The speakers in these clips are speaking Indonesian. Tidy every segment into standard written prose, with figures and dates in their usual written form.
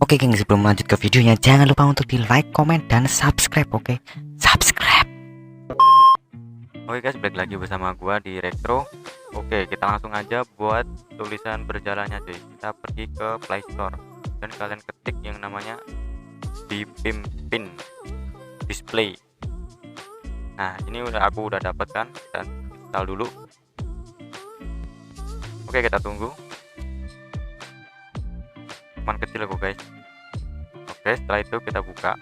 Oke geng, sebelum lanjut ke videonya jangan lupa untuk di like, komen, dan subscribe. Oke, subscribe. Oke guys, balik lagi bersama gua di Retro. Oke, kita langsung aja buat tulisan berjalannya cuy. Kita pergi ke Play Store dan kalian ketik yang namanya dipimpin display. Nah, ini aku udah dapat kan, dan install dulu. Oke, kita tunggu. Cuman kecil kok guys. Oke, setelah itu kita buka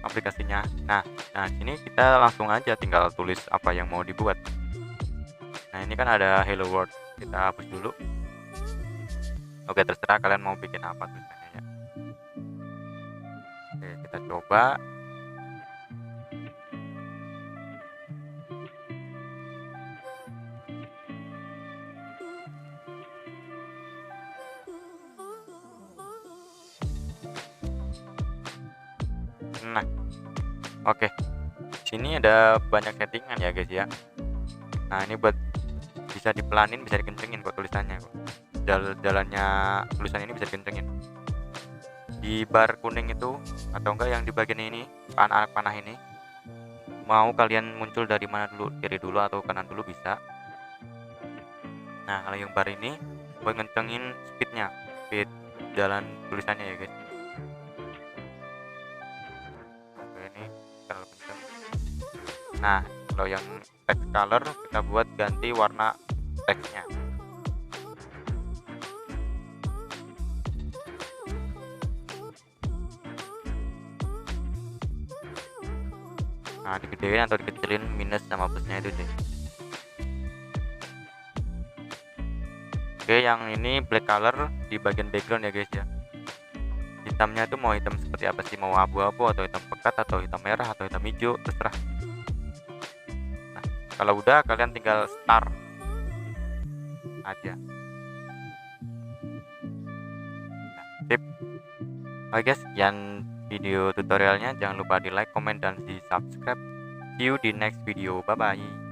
aplikasinya. Nah, sini kita langsung aja tinggal tulis apa yang mau dibuat. Nah, ini kan ada Hello World, kita hapus dulu. Oke, terserah kalian mau bikin apa tulisannya ya. Oke, kita coba. Nah, oke. Sini ada banyak settingan ya guys ya. Nah, ini buat bisa dipelanin, bisa dikencengin kok tulisannya kok. Jalannya tulisan ini bisa dikencengin. Di bar kuning itu atau enggak yang di bagian ini, anak panah ini, mau kalian muncul dari mana dulu, kiri dulu atau kanan dulu bisa. Nah, kalau yang bar ini buat ngencengin speednya, speed jalan tulisannya ya guys. Oke, ini terlalu kenceng. Nah, kalau yang text color kita buat ganti warna teksnya. Nah, digedein atau dikecilin minus sama plusnya itu deh. Oke, yang ini black color di bagian background ya guys ya. Hitamnya itu mau hitam seperti apa sih, mau abu-abu atau hitam pekat atau hitam merah atau hitam hijau, terserah. Nah, kalau udah kalian tinggal start aja. Nah, sip. Oke guys, sekian video tutorialnya. Jangan lupa di like, komen, dan di subscribe. See you di next video. Bye bye.